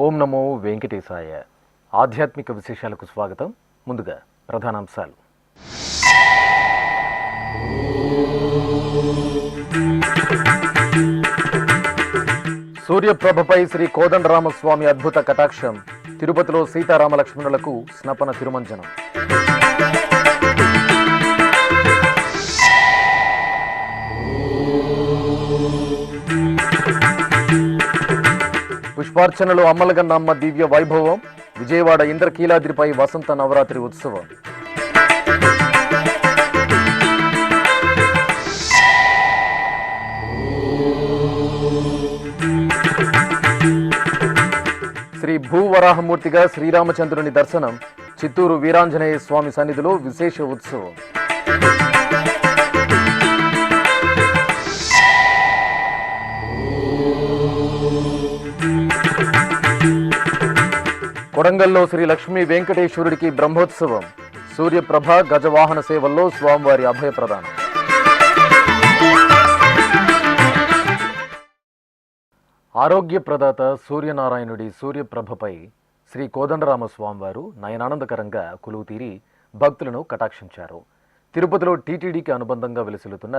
ఓం నమో వెంకటేశాయ. ఆధ్యాత్మిక విశేషాలకు స్వాగతం. ముందుగా ప్రధానాంశాలు. సూర్యప్రభపై శ్రీ కోదండరామస్వామి అద్భుత కటాక్షం. తిరుపతిలో సీతారామ లక్ష్మణులకు స్నపన తిరుమంజనం. పుష్పార్చనలో అమ్మలగన్న అమ్మ దివ్య వైభవం. విజయవాడ ఇంద్రకీలాద్రిపై వసంత నవరాత్రి ఉత్సవం. శ్రీ భూవరాహమూర్తిగా శ్రీరామచంద్రుని దర్శనం. చిత్తూరు వీరాంజనేయ స్వామి సన్నిధిలో విశేష ఉత్సవం. కొడంగల్లో శ్రీ లక్ష్మీ వెంకటేశ్వరుడికి బ్రహ్మోత్సవం. సూర్యప్రభ గజవాహన సేవల్లో స్వామివారి అభయప్రదానం. ఆరోగ్యప్రదాత సూర్యనారాయణుడి సూర్యప్రభపై శ్రీ కోదండరామ స్వామివారు నయనానందకరంగా కొలువు తీరి భక్తులను కటాక్షించారు. తిరుపతిలో టీటీడీకి అనుబంధంగా వెలుసిల్లుతున్న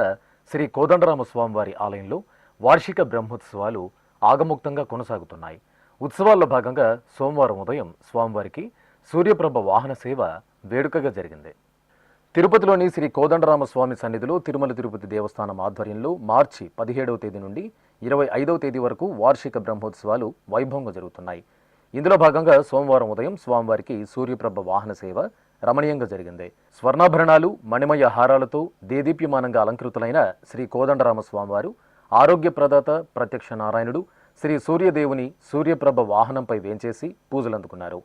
శ్రీ కోదండరామ స్వామివారి ఆలయంలో వార్షిక బ్రహ్మోత్సవాలు ఆగముక్తంగా కొనసాగుతున్నాయి. ఉత్సవాల్లో భాగంగా సోమవారం ఉదయం స్వామివారికి సూర్యప్రభ వాహన సేవ వేడుకగా జరిగింది. తిరుపతిలోని శ్రీ కోదండరామ స్వామి సన్నిధిలో తిరుమల తిరుపతి దేవస్థానం ఆధ్వర్యంలో మార్చి 17వ తేదీ నుండి 25వ తేదీ వరకు వార్షిక బ్రహ్మోత్సవాలు వైభవంగా జరుగుతున్నాయి. ఇందులో భాగంగా సోమవారం ఉదయం స్వామివారికి సూర్యప్రభ వాహన సేవ రమణీయంగా జరిగింది. స్వర్ణాభరణాలు, మణిమయ హారాలతో దేదీప్యమానంగా అలంకృతులైన శ్రీ కోదండరామ స్వామివారు ఆరోగ్యప్రదాత ప్రత్యక్ష నారాయణుడు శ్రీ సూర్యదేవుని సూర్యప్రభ వాహనంపై వేంచేసి పూజలందుకున్నారు.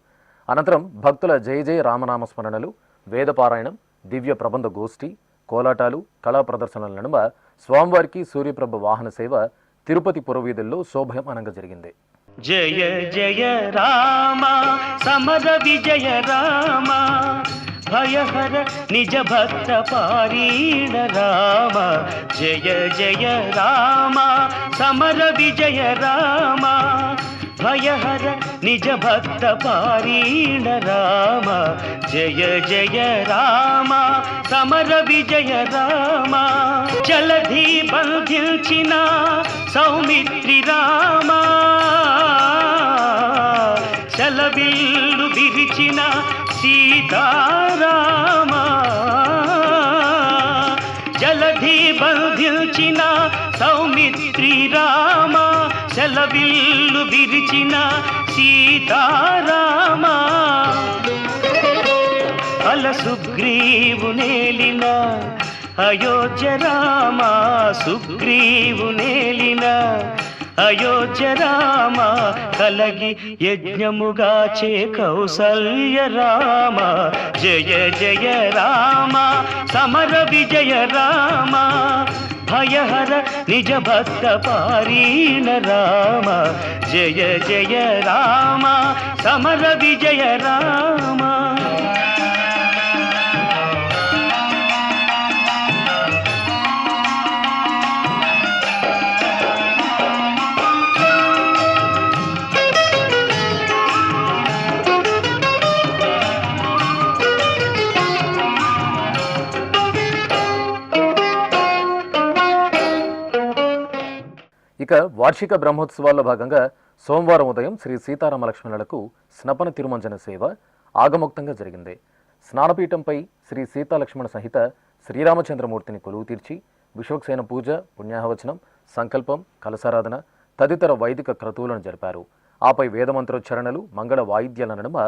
అనంతరం భక్తుల జయ జయ రామనామస్మరణలు, వేదపారాయణం, దివ్య ప్రబంధ గోష్ఠి, కోలాటాలు, కళా ప్రదర్శనల నడుమ స్వామివారికి సూర్యప్రభ వాహన సేవ తిరుపతి పురవీధుల్లో శోభయమానంగా జరిగింది. జయ జయ రామ సమర విజయ రామ భయహర నిజ భక్త పారీణ రామ. జయ జయ రామ సమర విజయ రామ భయహర నిజ భక్త పారీణ రామ. జయ జయ రామ సమర విజయ రామ. జలధి బంధించిన సౌమిత్రి రామ, చలవిల్లు విరిచిన సీతారామ. జలధి బంధించిన సౌమిత్రి రామ, చలవిల్లు విరిచిన సీతారామ. అల సుగ్రీవు నేలిన అయోధ్య రామ, సుగ్రీవు నేలిన అయోధ్య రామ. కలగి యజ్ఞముగాచే కౌసల్య రామ. జయ జయ రామ సమర విజయ రామ భయహర నిజ భక్త పారీణ రామ. జయ జయ రామ సమర విజయ రామ. ఇక వార్షిక బ్రహ్మోత్సవాల్లో భాగంగా సోమవారం ఉదయం శ్రీ సీతారామ లక్ష్మణులకు స్నపన తిరుమంజన సేవ ఆగమోక్తంగా జరిగింది. స్నానపీఠంపై శ్రీ సీతాలక్ష్మణ సహిత శ్రీరామచంద్రమూర్తిని కొలువు తీర్చి విశ్వక్సేన పూజ, పుణ్యాహవచనం, సంకల్పం, కలసారాధన తదితర వైదిక క్రతువులను జరిపారు. ఆపై వేదమంత్రోచ్చరణలు, మంగళ వాయిద్యాల నడుమ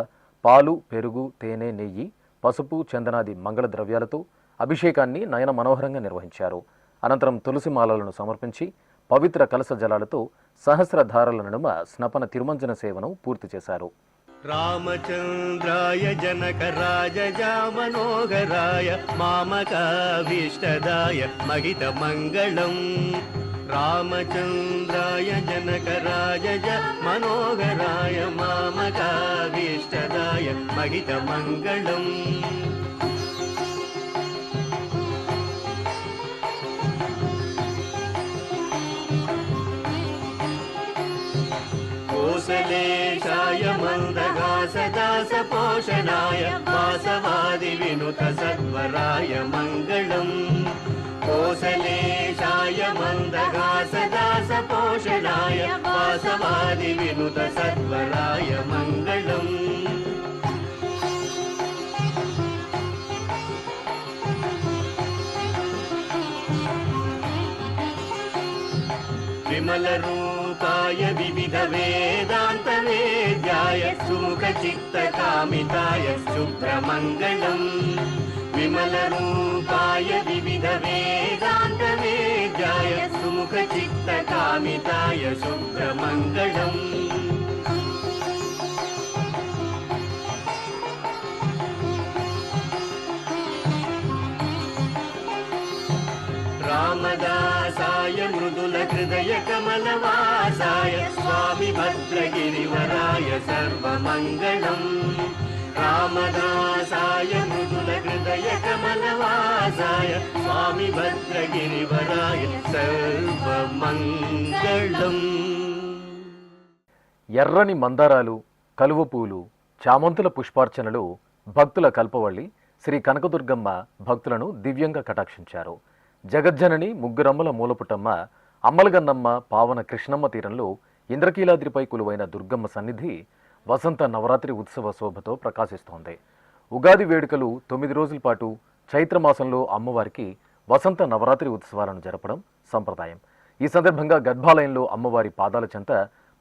పాలు, పెరుగు, తేనె, నెయ్యి, పసుపు, చందనాది మంగళ ద్రవ్యాలతో అభిషేకాన్ని నయన మనోహరంగా నిర్వహించారు. అనంతరం తులసి మాలలను సమర్పించి పవిత్ర కలశ జలాలతో సహస్రధారల నడుమ స్నపన తిరుమంజన సేవను పూర్తి చేశారు. రామచంద్రాయ జనకరాజజా మనోహరాయ మామకాభీష్టదాయ మహిత మంగళం. రామచంద్రాయ జనకరాజజ మనోహరాయ మామకాభీష్టదాయ మహిత మంగళం. కోసలేశాయ మందగాసదాస పోషణాయ వాసవాది వినుత సత్వరాయ మంగళం. కోసలేశాయ మందగాసదాస పోషణాయ వాసవాది వినుత సత్వరాయ మంగళం. విమల రూపాయ వివిధ వేదాంత వేద్యాయ సుముఖ చిత్త కామితాయ శుభ్రమంగళం. విమల రూపాయ వివిధ వేదాంత వేద్యాయ సుముఖ చిత్త కామితాయ శుభ్రమంగళం. రామదాసాయ మృదుల హృదయ కమలవాసాయ స్వామి భద్రగిరివరాయ సర్వమంగళం. రామదాసాయ మృదుల హృదయ కమలవాసాయ స్వామి భద్రగిరివరాయ సర్వమంగళం. ఎర్రని మందారాలు, కలువ పూలు, చామంతుల పుష్పార్చనలు భక్తుల కల్పవల్లి శ్రీ కనకదుర్గమ్మ భక్తులను దివ్యంగా కటాక్షించారు. జగజ్జనని ముగ్గురమ్మల మూలపుటమ్మ అమ్మలగన్నమ్మ పావన కృష్ణమ్మ తీరంలో ఇంద్రకీలాద్రిపై కొలువైన దుర్గమ్మ సన్నిధి వసంత నవరాత్రి ఉత్సవ శోభతో ప్రకాశిస్తోంది. ఉగాది వేడుకలు 9 రోజుల పాటు చైత్రమాసంలో అమ్మవారికి వసంత నవరాత్రి ఉత్సవాలను జరపడం సంప్రదాయం. ఈ సందర్భంగా గర్భాలయంలో అమ్మవారి పాదాల చెంత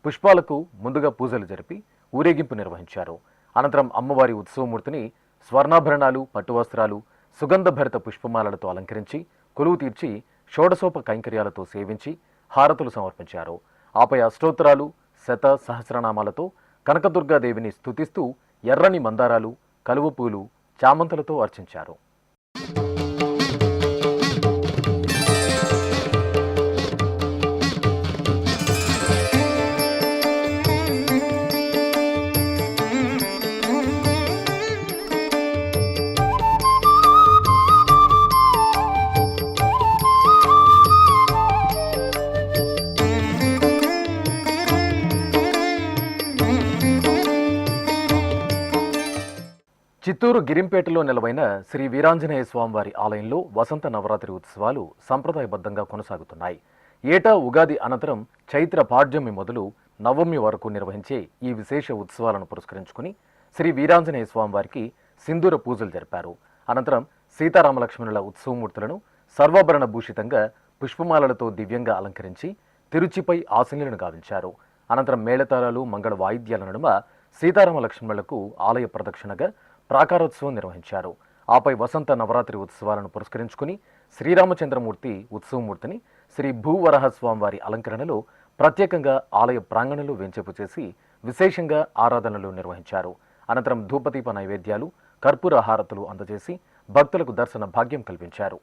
పుష్పాలకు ముందుగా పూజలు జరిపి ఊరేగింపు నిర్వహించారు. అనంతరం అమ్మవారి ఉత్సవమూర్తిని స్వర్ణాభరణాలు, పట్టువస్త్రాలు, సుగంధభరిత పుష్పమాలలతో అలంకరించి కొలువు తీర్చి షోడశోప కైంకర్యాలతో సేవించి హారతులు సమర్పించారు. ఆపై అష్టోత్తరాలు, శత సహస్రనామాలతో కనకదుర్గాదేవిని స్తుతిస్తూ ఎర్రని మందారాలు, కలువ పూలు, చామంతులతో అర్చించారు. చిత్తూరు గిరింపేటలో నెలవైన శ్రీ వీరాంజనేయ స్వామివారి ఆలయంలో వసంత నవరాత్రి ఉత్సవాలు సంప్రదాయబద్ధంగా కొనసాగుతున్నాయి. ఏటా ఉగాది అనంతరం చైత్ర పాడ్యమి మొదలు నవమి వరకు నిర్వహించే ఈ విశేష ఉత్సవాలను పురస్కరించుకుని శ్రీ వీరాంజనేయ స్వామివారికి సింధూర పూజలు జరిపారు. అనంతరం సీతారామలక్ష్మణుల ఉత్సవమూర్తులను సర్వాభరణ భూషితంగా పుష్పమాలలతో దివ్యంగా అలంకరించి తిరుచిపై ఆశీనులను గావించారు. అనంతరం మేళతాళాలు, మంగళ వాయిద్యాల నడుమ సీతారామ లక్ష్మణులకు ఆలయ ప్రదక్షిణగా ప్రాకారోత్సవం నిర్వహించారు. ఆపై వసంత నవరాత్రి ఉత్సవాలను పురస్కరించుకుని శ్రీరామచంద్రమూర్తి ఉత్సవమూర్తిని శ్రీ భూవరాహ స్వామివారి అలంకరణలో ప్రత్యేకంగా ఆలయ ప్రాంగణంలో వెంచేపు చేసి విశేషంగా ఆరాధనలు నిర్వహించారు. అనంతరం ధూపదీప నైవేద్యాలు, కర్పూర హారతులు అందజేసి భక్తులకు దర్శన భాగ్యం కల్పించారు.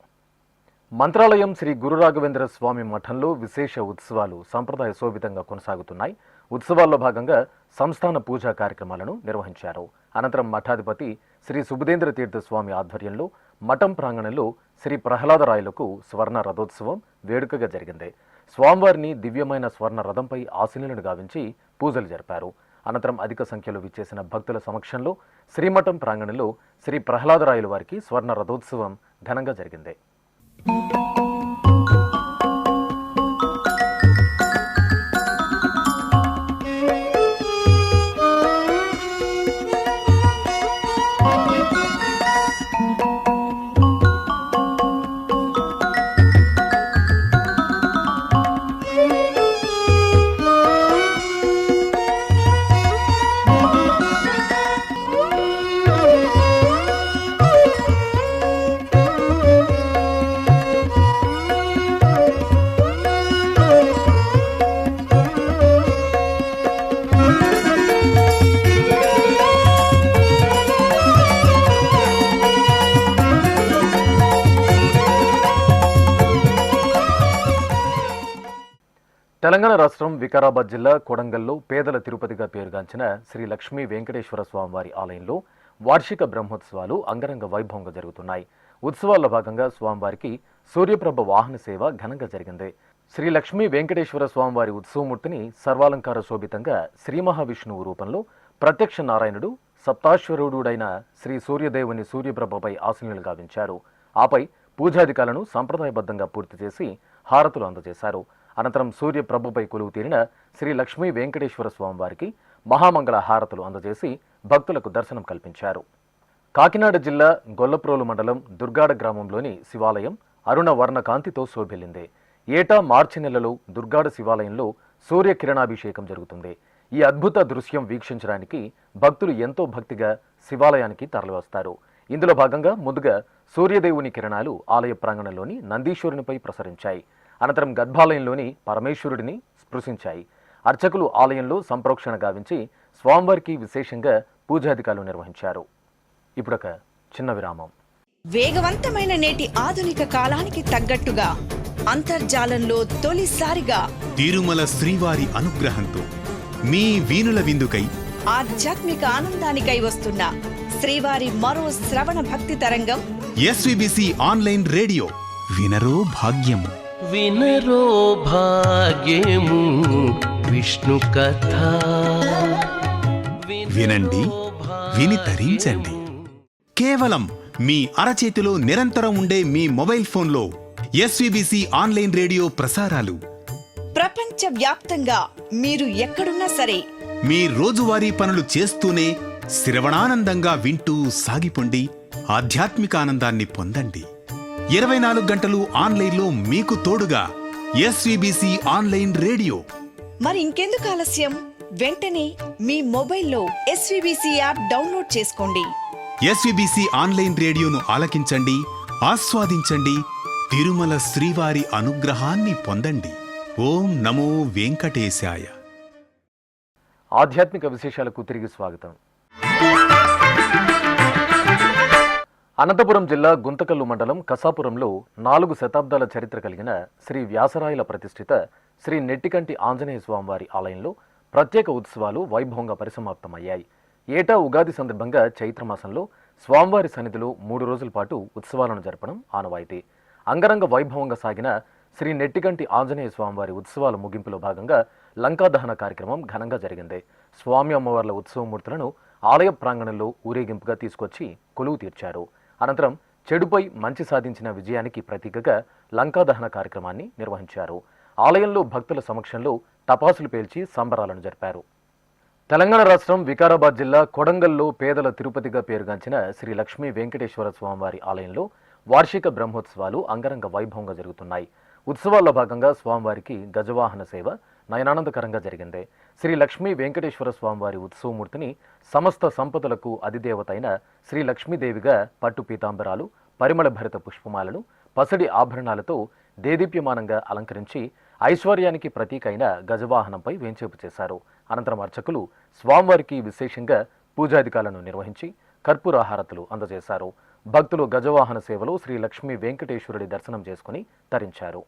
మంత్రాలయం శ్రీ గురు రాఘవేంద్ర స్వామి మఠంలో విశేష ఉత్సవాలు సంప్రదాయ శోభితంగా కొనసాగుతున్నాయి. ఉత్సవాల్లో భాగంగా సంస్థాన పూజా కార్యక్రమాలను నిర్వహించారు. అనంతరం మఠాధిపతి శ్రీ సుబుధేంద్ర తీర్థ స్వామి ఆధ్వర్యంలో మఠం ప్రాంగణంలో శ్రీ ప్రహ్లాదరాయలకు స్వర్ణ రథోత్సవం వేడుకగా జరిగింది. స్వామివారిని దివ్యమైన స్వర్ణ రథంపై ఆశీనులను గావించి పూజలు జరిపారు. అనంతరం అధిక సంఖ్యలో విచ్చేసిన భక్తుల సమక్షంలో శ్రీమఠం ప్రాంగణంలో శ్రీ ప్రహ్లాదరాయల వారికి స్వర్ణ రథోత్సవం ఘనంగా జరిగింది. తెలంగాణ రాష్ట్రం వికారాబాద్ జిల్లా కొడంగల్లో పేదల తిరుపతిగా పేరుగాంచిన శ్రీ లక్ష్మీ వెంకటేశ్వర స్వామివారి ఆలయంలో వార్షిక బ్రహ్మోత్సవాలు అంగరంగ వైభవంగా జరుగుతున్నాయి. ఉత్సవాల్లో భాగంగా స్వామివారికి సూర్యప్రభ వాహన సేవ ఘనంగా జరిగింది. శ్రీ లక్ష్మీ వెంకటేశ్వర స్వామివారి ఉత్సవమూర్తిని సర్వాలంకార శోభితంగా శ్రీ మహావిష్ణువు రూపంలో ప్రత్యక్ష నారాయణుడు సప్తాశ్వరుడైన శ్రీ సూర్యదేవుని సూర్యప్రభపై ఆసీనులు గావించారు. ఆపై పూజాధికాలను సంప్రదాయబద్ధంగా పూర్తి చేసి హారతులు అందజేశారు. అనంతరం సూర్యప్రభపై కొలువు తీరిన శ్రీ లక్ష్మీ వెంకటేశ్వర స్వామివారికి మహామంగళ హారతులు అందజేసి భక్తులకు దర్శనం కల్పించారు. కాకినాడ జిల్లా గొల్లప్రోలు మండలం దుర్గాడ గ్రామంలోని శివాలయం అరుణ వర్ణ కాంతితో శోభిల్లింది. ఏటా మార్చి నెలలో దుర్గాడ శివాలయంలో సూర్యకిరణాభిషేకం జరుగుతుంది. ఈ అద్భుత దృశ్యం వీక్షించడానికి భక్తులు ఎంతో భక్తిగా శివాలయానికి తరలివస్తారు. ఇందులో భాగంగా ముందుగా సూర్యదేవుని కిరణాలు ఆలయ ప్రాంగణంలోని నందీశ్వరునిపై ప్రసరించాయి. అనంతరం గర్భాలయంలోని పరమేశ్వరుడిని స్పృశించాయి. అర్చకులు ఆలయంలో సంప్రోక్షణ గావించి స్వామివారికి విశేషంగా పూజాధికారులు నిర్వహించారు. ఇప్పుడొక చిన్న విరామం. వేగవంతమైన నేటి ఆధునిక కాలానికి తగ్గట్టుగా అంతర్జాలంలో తొలిసారిగా తిరుమల శ్రీవారి అనుగ్రహంతో మీ వీణుల విందుకై ఆధ్యాత్మిక ఆనందానికై వస్తున్న శ్రీవారి మరో శ్రవణ భక్తి తరంగం ఎస్విబిసి ఆన్లైన్ రేడియో వినరో భాగ్యము. వినరో భాగ్యము విష్ణు కథ. వినండి, విని తరించండి. కేవలం మీ అరచేతిలో నిరంతరం ఉండే మీ మొబైల్ ఫోన్లో ఎస్విబిసి ఆన్లైన్ రేడియో ప్రసారాలు ప్రపంచ వ్యాప్తంగా మీరు ఎక్కడున్నా సరే మీ రోజువారీ పనులు చేస్తూనే శ్రవణానందంగా వింటూ సాగిపోండి. ఆధ్యాత్మిక ఆనందాన్ని పొందండి. 24 గంటలు ఆన్లైన్లో మీకు తోడుగా ఎస్విబిసి ఆన్లైన్ రేడియో. మరి ఇంకెందుకు ఆలస్యం? వెంటనే మీ మొబైల్లో ఎస్విబిసి యాప్ డౌన్లోడ్ చేసుకోండి. ఎస్విబిసి ఆన్లైన్ రేడియోను ఆలకించండి, ఆస్వాదించండి. తిరుమల శ్రీవారి అనుగ్రహాన్ని పొందండి. ఓం నమో వెంకటేశాయ. ఆధ్యాత్మిక విశేషాలకు తిరిగి స్వాగతం. అనంతపురం జిల్లా గుంతకల్లు మండలం కసాపురంలో 4 శతాబ్దాల చరిత్ర కలిగిన శ్రీ వ్యాసరాయల ప్రతిష్ఠిత శ్రీ నెట్టికంటి ఆంజనేయ స్వామివారి ఆలయంలో ప్రత్యేక ఉత్సవాలు వైభవంగా పరిసమాప్తమయ్యాయి. ఏటా ఉగాది సందర్భంగా చైత్రమాసంలో స్వామివారి సన్నిధిలో 3 రోజుల పాటు ఉత్సవాలను జరపడం ఆనవాయితీ. అంగరంగ వైభవంగా సాగిన శ్రీ నెట్టికంటి ఆంజనేయ స్వామివారి ఉత్సవాల ముగింపులో భాగంగా లంకాదహన కార్యక్రమం ఘనంగా జరిగింది. స్వామి అమ్మవార్ల ఉత్సవమూర్తులను ఆలయ ప్రాంగణంలో ఊరేగింపుగా తీసుకొచ్చి కొలువు తీర్చారు. అనంతరం చెడుపై మంచి సాధించిన విజయానికి ప్రతీకగా లంకాదహన కార్యక్రమాన్ని నిర్వహించారు. ఆలయంలో భక్తుల సమక్షంలో టపాసులు పేల్చి సంబరాలను జరిపారు. తెలంగాణ రాష్ట్రం వికారాబాద్ జిల్లా కొడంగల్లో పేదల తిరుపతిగా పేరుగాంచిన శ్రీ లక్ష్మీ వెంకటేశ్వర స్వామివారి ఆలయంలో వార్షిక బ్రహ్మోత్సవాలు అంగరంగ వైభవంగా జరుగుతున్నాయి. ఉత్సవాల్లో భాగంగా స్వామివారికి గజవాహన సేవ నయనానందకరంగా జరిగింది. శ్రీ లక్ష్మీ వెంకటేశ్వర స్వామివారి ఉత్సవమూర్తిని సమస్త సంపదలకు అధిదేవత అయిన శ్రీ లక్ష్మీదేవిగా పట్టు పీతాంబరాలు, పరిమళ భరిత పుష్పమాలను, పసడి ఆభరణాలతో దేదీప్యమానంగా అలంకరించి ఐశ్వర్యానికి ప్రతీక అయిన గజవాహనంపై వేంచేపు చేశారు. అనంతరం అర్చకులు స్వామివారికి విశేషంగా పూజాధికాలను నిర్వహించి కర్పూరహారతులు అందజేశారు. భక్తులు గజవాహన సేవలో శ్రీ లక్ష్మీ వెంకటేశ్వరుడి దర్శనం చేసుకుని తరించారు.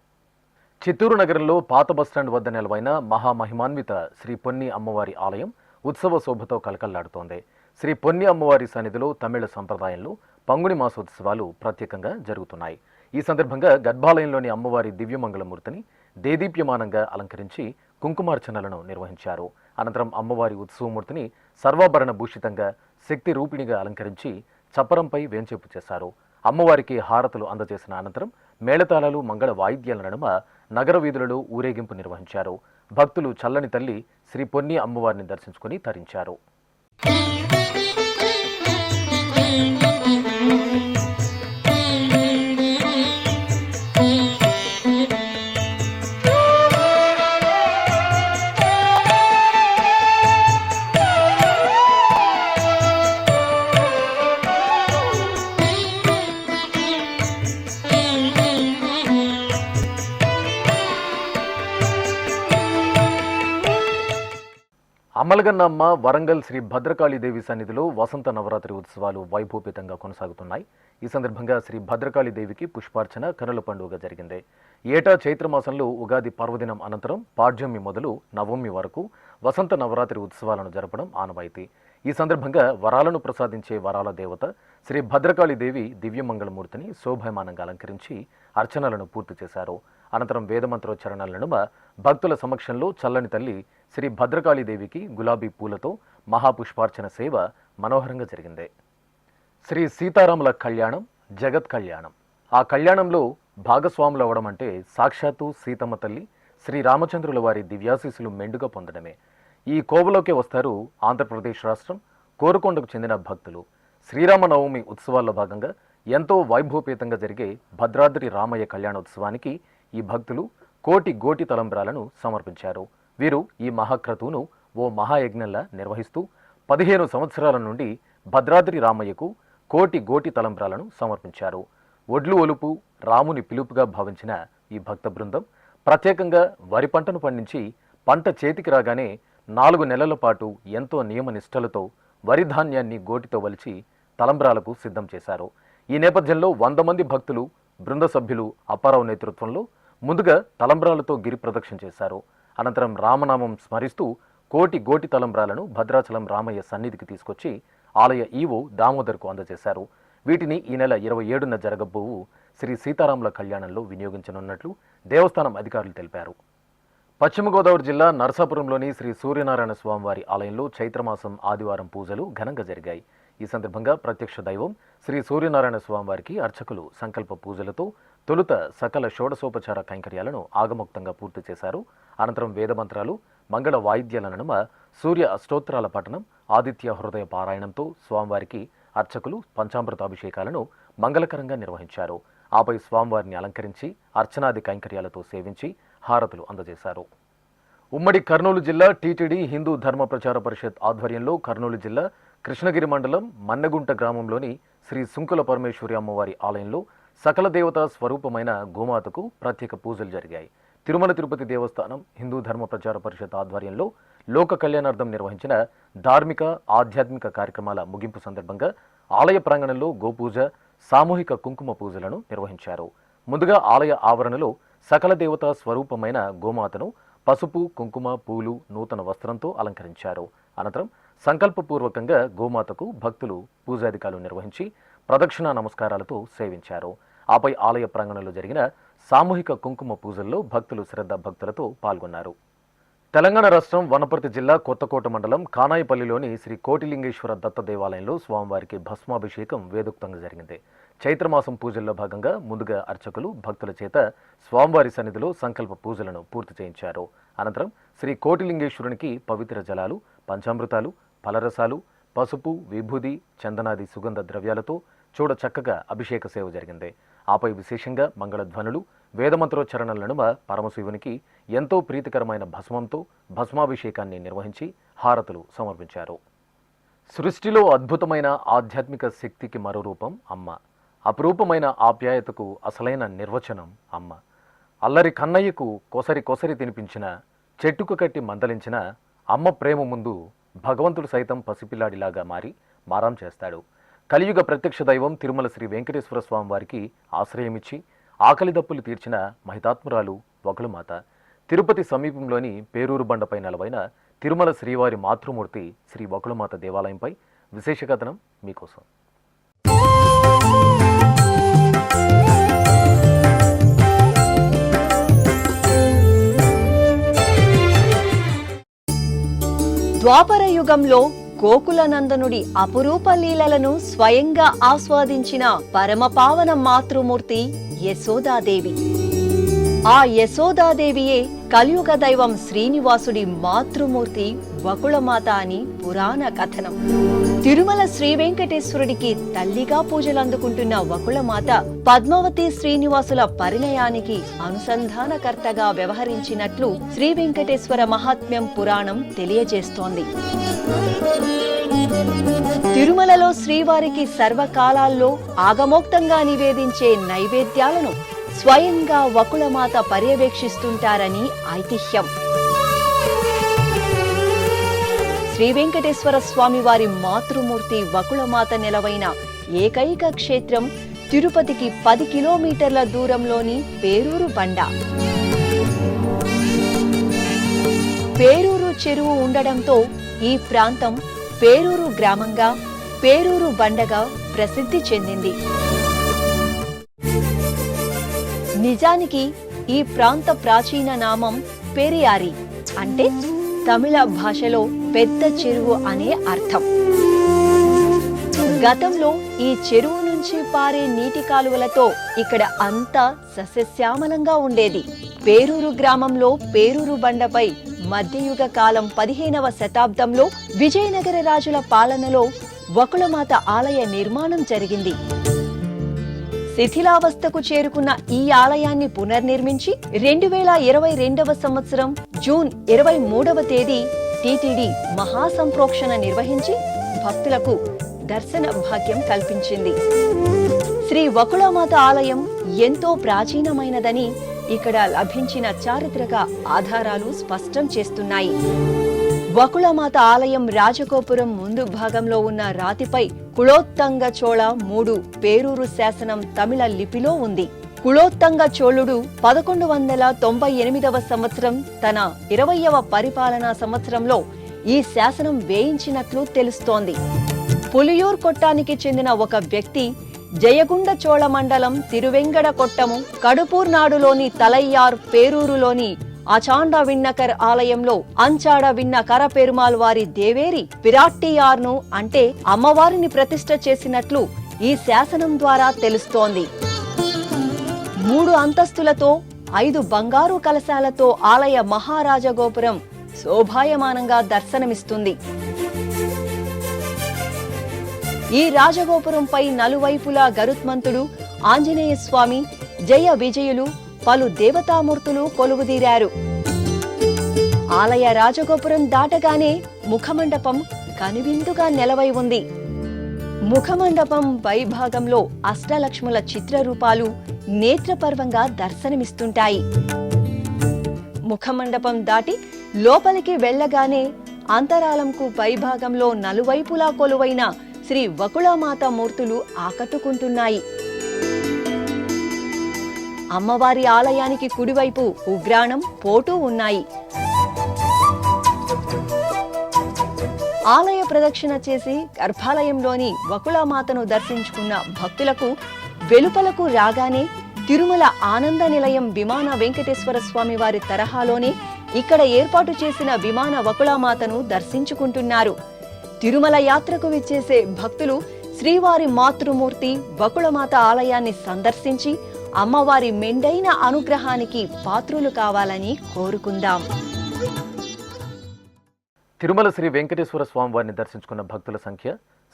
చిత్తూరు నగరంలో పాత బస్టాండ్ వద్ద నెలవైన మహామహిమాన్విత శ్రీ పొన్ని అమ్మవారి ఆలయం ఉత్సవ శోభతో కలకల్లాడుతోంది. శ్రీ పొన్ని అమ్మవారి సన్నిధిలో తమిళ సంప్రదాయంలో పంగుని మాసోత్సవాలు ప్రత్యేకంగా జరుగుతున్నాయి. ఈ సందర్భంగా గర్భాలయంలోని అమ్మవారి దివ్యమంగళమూర్తిని దేదీప్యమానంగా అలంకరించి కుంకుమార్చనలను నిర్వహించారు. అనంతరం అమ్మవారి ఉత్సవమూర్తిని సర్వాభరణ భూషితంగా శక్తి రూపిణిగా అలంకరించి చప్పరంపై వేంచేపు చేశారు. అమ్మవారికి హారతులు అందజేసిన అనంతరం మేళతాళాలు, మంగళ వాయిద్యాల నడుమ నగర వీధులలో ఊరేగింపు నిర్వహించారు. భక్తులు చల్లని తల్లి శ్రీ పొన్ని అమ్మవారిని దర్శించుకుని తరించారు. అమ్మలగన్నమ్మ వరంగల్ శ్రీ భద్రకాళీదేవి సన్నిధిలో వసంత నవరాత్రి ఉత్సవాలు వైభవపేతంగా కొనసాగుతున్నాయి. ఈ సందర్భంగా శ్రీ భద్రకాళీదేవికి పుష్పార్చన కనుల పండుగ జరిగింది. ఏటా చైత్రమాసంలో ఉగాది పర్వదినం అనంతరం పాడ్యమి మొదలు నవమి వరకు వసంత నవరాత్రి ఉత్సవాలను జరపడం ఆనవాయితీ. ఈ సందర్భంగా వరాలను ప్రసాదించే వరాల దేవత శ్రీ భద్రకాళీదేవి దివ్యమంగళమూర్తిని శోభాయమానంగా అలంకరించి అర్చనలను పూర్తి చేశారు. అనంతరం వేదమంత్రోచ్చరణల నడుమ భక్తుల సమక్షంలో చల్లని తల్లి శ్రీ భద్రకాళీదేవికి గులాబీ పూలతో మహాపుష్పార్చన సేవ మనోహరంగా జరిగింది. శ్రీ సీతారాముల కళ్యాణం జగత్ కళ్యాణం. ఆ కళ్యాణంలో భాగస్వాములు అవడం అంటే సాక్షాత్తు సీతమ్మ తల్లి శ్రీ రామచంద్రుల వారి దివ్యాశీస్సులు మెండుగా పొందడమే. ఈ కోవలోకే వస్తారు ఆంధ్రప్రదేశ్ రాష్ట్రం కోరుకొండకు చెందిన భక్తులు. శ్రీరామనవమి ఉత్సవాల్లో భాగంగా ఎంతో వైభవపేతంగా జరిగే భద్రాద్రి రామయ్య కళ్యాణోత్సవానికి ఈ భక్తులు కోటి గోటి తలంబ్రాలను సమర్పించారు. వీరు ఈ మహాక్రతువును ఓ మహాయజ్ఞంలా నిర్వహిస్తూ 15 సంవత్సరాల నుండి భద్రాద్రి రామయ్యకు కోటి గోటి తలంబ్రాలను సమర్పించారు. ఒడ్లు ఒలుపు రాముని పిలుపుగా భావించిన ఈ భక్త బృందం ప్రత్యేకంగా వరి పంటను పండించి పంట చేతికి రాగానే 4 నెలల పాటు ఎంతో నియమ నిష్టలతో వరి ధాన్యాన్ని గోటితో వలిచి తలంబ్రాలకు సిద్ధం చేశారు. ఈ నేపథ్యంలో 100 మంది భక్తులు బృంద సభ్యులు అప్పారావు నేతృత్వంలో ముందుగా తలంబ్రాలతో గిరి ప్రదక్షిణ చేశారు. అనంతరం రామనామం స్మరిస్తూ కోటి గోటి తలంబ్రాలను భద్రాచలం రామయ్య సన్నిధికి తీసుకొచ్చి ఆలయ ఈవో దామోదర్కు అందజేశారు. వీటిని ఈ నెల 27న జరగబోవు శ్రీ సీతారాముల కళ్యాణంలో వినియోగించనున్నట్లు దేవస్థానం అధికారులు తెలిపారు. పశ్చిమ గోదావరి జిల్లా నరసాపురంలోని శ్రీ సూర్యనారాయణ స్వామివారి ఆలయంలో చైత్రమాసం ఆదివారం పూజలు ఘనంగా జరిగాయి. ఈ సందర్భంగా ప్రత్యక్ష దైవం శ్రీ సూర్యనారాయణ స్వామివారికి అర్చకులు సంకల్ప పూజలతో తొలుత సకల షోడశోపచార కైంకర్యాలను ఆగమోక్తంగా పూర్తి చేశారు. అనంతరం వేదమంత్రాలు మంగళ వాయిద్యాల నడుమ సూర్య అష్టోత్తరాల పఠనం ఆదిత్య హృదయ పారాయణంతో స్వామివారికి అర్చకులు పంచామృతాభిషేకాలను మంగళకరంగా నిర్వహించారు. ఆపై స్వామివారిని అలంకరించి అర్చనాది కైంకర్యాలతో సేవించి హారతులు అందజేశారు. ఉమ్మడి కర్నూలు జిల్లా టీటీడీ హిందూ ధర్మ ప్రచార పరిషత్ ఆధ్వర్యంలో కర్నూలు జిల్లా కృష్ణగిరి మండలం మన్నగుంట గ్రామంలోని శ్రీ సుంకుల పరమేశ్వరి అమ్మవారి ఆలయంలో సకల దేవతా స్వరూపమైన గోమాతకు ప్రత్యేక పూజలు జరిగాయి. తిరుమల తిరుపతి దేవస్థానం హిందూ ధర్మ ప్రచార పరిషత్ ఆధ్వర్యంలో లోక కళ్యాణార్థం నిర్వహించిన ధార్మిక ఆధ్యాత్మిక కార్యక్రమాల ముగింపు సందర్భంగా ఆలయ ప్రాంగణంలో గోపూజ సామూహిక కుంకుమ పూజలను నిర్వహించారు. ముందుగా ఆలయ ఆవరణలో సకల దేవతా స్వరూపమైన గోమాతను పసుపు కుంకుమ పూలు నూతన వస్త్రంతో అలంకరించారు. అనంతరం సంకల్పపూర్వకంగా గోమాతకు భక్తులు పూజాధికాలు నిర్వహించి ప్రదక్షిణ నమస్కారాలతో సేవించారు. ఆపై ఆలయ ప్రాంగణంలో జరిగిన సామూహిక కుంకుమ పూజల్లో భక్తులు శ్రద్ధ భక్తులతో పాల్గొన్నారు. తెలంగాణ రాష్ట్రం వనపర్తి జిల్లా కొత్తకోట మండలం కానాయిపల్లిలోని శ్రీ కోటిలింగేశ్వర దత్త దేవాలయంలో స్వామివారికి భస్మాభిషేకం వేదోక్తంగా జరిగింది. చైత్రమాసం పూజల్లో భాగంగా ముందుగా అర్చకులు భక్తుల చేత స్వామివారి సన్నిధిలో సంకల్ప పూజలను పూర్తి చేయించారు. అనంతరం శ్రీ కోటిలింగేశ్వరునికి పవిత్ర జలాలు, పంచామృతాలు, ఫలరసాలు, పసుపు, విభూది, చందనాది సుగంధ ద్రవ్యాలతో చూడ చక్కగా అభిషేక సేవ జరిగింది. ఆపై విశేషంగా మంగళధ్వనులు, వేదమంత్రోచ్చరణల నడుమ పరమశివునికి ఎంతో ప్రీతికరమైన భస్మంతో భస్మాభిషేకాన్ని నిర్వహించి హారతులు సమర్పించారు. సృష్టిలో అద్భుతమైన ఆధ్యాత్మిక శక్తికి మరో రూపం అమ్మ. అపురూపమైన ఆప్యాయతకు అసలైన నిర్వచనం అమ్మ. అల్లరి కన్నయ్యకు కొసరి తినిపించిన, చెట్టుకు కట్టి మందలించిన అమ్మ ప్రేమ ముందు భగవంతుడు సైతం పసిపిల్లాడిలాగా మారాం చేస్తాడు. కలియుగ ప్రత్యక్ష దైవం తిరుమల శ్రీ వెంకటేశ్వర స్వామి వారికి ఆశ్రయమిచ్చి ఆకలి దప్పులు తీర్చిన మహితాత్మురాలు వకుళమాత. తిరుపతి సమీపంలోని పేరూరు బండపై నెలవైన తిరుమల శ్రీవారి మాతృమూర్తి శ్రీ వకుళమాత దేవాలయంపై విశేష కథనం మీకోసం. ద్వాపర యుగంలో గోకులనందనుడి అపురూప లీలలను స్వయంగా ఆస్వాదించిన పరమపావన మాతృమూర్తి యశోదాదేవి. ఆ యశోదాదేవియే కలియుగ దైవం శ్రీనివాసుడి మాతృమూర్తి వకుళమాత అని పురాణ కథనం. తిరుమల శ్రీ వెంకటేశ్వరుడికి తల్లిగా పూజలందుకుంటున్న వకుళమాత పద్మావతి శ్రీనివాసుల పరిణయానికి అనుసంధానకర్తగా వ్యవహరించినట్లు శ్రీ వెంకటేశ్వర మహాత్మ్యం పురాణం తెలియజేస్తోంది. తిరుమలలో శ్రీవారికి సర్వకాలాల్లో ఆగమోక్తంగా నివేదించే నైవేద్యాలను స్వయంగా వకుళమాత పర్యవేక్షిస్తుంటారని ఐతిహ్యం. శ్రీ వెంకటేశ్వర స్వామి వారి మాతృమూర్తి వకుళమాత నెలవైన ఏకైక క్షేత్రం తిరుపతికి 10 కిలోమీటర్ల దూరంలోని పేరూరు బండ. పేరూరు చెరువు ఉండడంతో ఈ ప్రాంతం పేరూరు గ్రామంగా, పేరూరు బండగా ప్రసిద్ధి చెందింది. నిజానికి ఈ ప్రాంత ప్రాచీన నామం పెరియారి, అంటే తమిళ భాషలో పెద్ద చెరువు అనే అర్థం. గతంలో ఈ చెరువు నుంచి పారే నీటి కాలువలతో ఇక్కడ అంతా సస్యశ్యామలంగా ఉండేది. పేరూరు గ్రామంలో పేరూరు బండపై మధ్యయుగ కాలం 15వ శతాబ్దంలో విజయనగర రాజుల పాలనలో వకుళమాత ఆలయ నిర్మాణం జరిగింది. శిథిలావస్థకు చేరుకున్న ఈ ఆలయాన్ని పునర్నిర్మించి 2022వ సంవత్సరం జూన్ 23వ తేదీ టీటీడీ మహాసంప్రోక్షణ నిర్వహించి భక్తులకు దర్శన భాగ్యం కల్పించింది. శ్రీ వకుళమాత ఆలయం ఎంతో ప్రాచీనమైనదని ఇక్కడ లభించిన చారిత్రక ఆధారాలు స్పష్టం చేస్తున్నాయి. వకుళమాత ఆలయం రాజగోపురం ముందు భాగంలో ఉన్న రాతిపై కుళోత్తంగ చోళ 3 పేరూరు శాసనం తమిళ లిపిలో ఉంది. కుళోత్తంగ చోళుడు 1198వ సంవత్సరం తన 20వ పరిపాలనా సంవత్సరంలో ఈ శాసనం వేయించినట్లు తెలుస్తోంది. పులియూర్ కొట్టానికి చెందిన ఒక వ్యక్తి జయగుండ చోళ మండలం తిరువెంగడ కొట్టము కడుపూర్నాడులోని తలయ్యార్ పేరూరులోని అచాండ విన్నకర్ ఆలయంలో అంచాడ విన్న కర పెరుమాల్ వారి దేవేరి పిరాట్టియార్ను అంటే అమ్మవారిని ప్రతిష్ఠ చేసినట్లు ఈ శాసనం ద్వారా తెలుస్తోంది. 3 అంతస్తులతో 5 బంగారు కలశాలతో ఆలయ మహారాజగోపురం శోభాయమానంగా దర్శనమిస్తుంది. ఈ రాజగోపురంపై నలువైపులా గరుత్మంతుడు, ఆంజనేయ స్వామి, జయ విజయులు, పలు దేవతామూర్తులు కొలువుదీరారు. ఆలయ రాజగోపురం దాటగానే ముఖమండపం కనువిందుగా నెలవై ఉంది. ముఖమండపం పైభాగంలో అష్టలక్ష్ముల చిత్రరూపాలు నేత్రపర్వంగా దర్శనమిస్తుంటాయి. ముఖమండపం దాటి లోపలికి వెళ్లగానే అంతరాలంకు పైభాగంలో నలువైపులా కొలువైన శ్రీ వకుళమాత మూర్తులు ఆకట్టుకుంటున్నాయి. అమ్మవారి ఆలయానికి కుడివైపు ఉగ్రాణం, పోటు ఉన్నాయి. ఆలయ ప్రదక్షిణ చేసి గర్భాలయంలోని వకుళమాతను దర్శించుకున్న భక్తులకు వెలుపలకు రాగానే తిరుమల ఆనంద నిలయం విమాన వెంకటేశ్వర స్వామి వారి తరహాలోనే ఇక్కడ ఏర్పాటు చేసిన విమాన వకుళమాతను దర్శించుకుంటున్నారు. తిరుమల యాత్రకు విచ్చేసే భక్తులు శ్రీవారి మాతృమూర్తి వకుళమాత ఆలయాన్ని సందర్శించి అమ్మవారి మెండైన అనుగ్రహానికి పాత్రులు కావాలని కోరుకుందాం. తిరుమల శ్రీ వెంకటేశ్వర స్వామి వారిని దర్శించుకున్న భక్తుల సంఖ్య,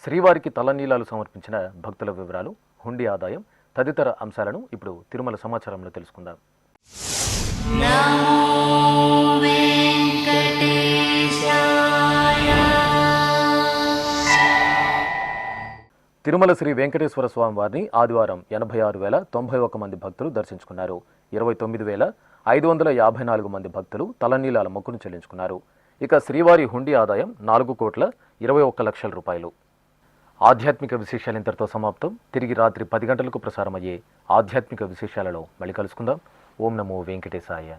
శ్రీవారికి తలనీలాలు సమర్పించిన భక్తుల వివరాలు, హుండీ ఆదాయం తదితర అంశాలను ఇప్పుడు తిరుమల సమాచారంలో తెలుసుకుందాం. తిరుమల శ్రీ వెంకటేశ్వర స్వామి వారిని ఆదివారం 86,091 మంది భక్తులు దర్శించుకున్నారు. 29,554 మంది భక్తులు తలనీలాల మొక్కును చెల్లించుకున్నారు. ఇక శ్రీవారి హుండీ ఆదాయం 4,21,00,000 రూపాయలు. ఆధ్యాత్మిక విశేషాలు ఇంతటితో సమాప్తం. తిరిగి రాత్రి 10 గంటలకు ప్రసారమయ్యే ఆధ్యాత్మిక విశేషాలలో మళ్ళీ కలుసుకుందాం. ఓం నమో వెంకటేశాయ.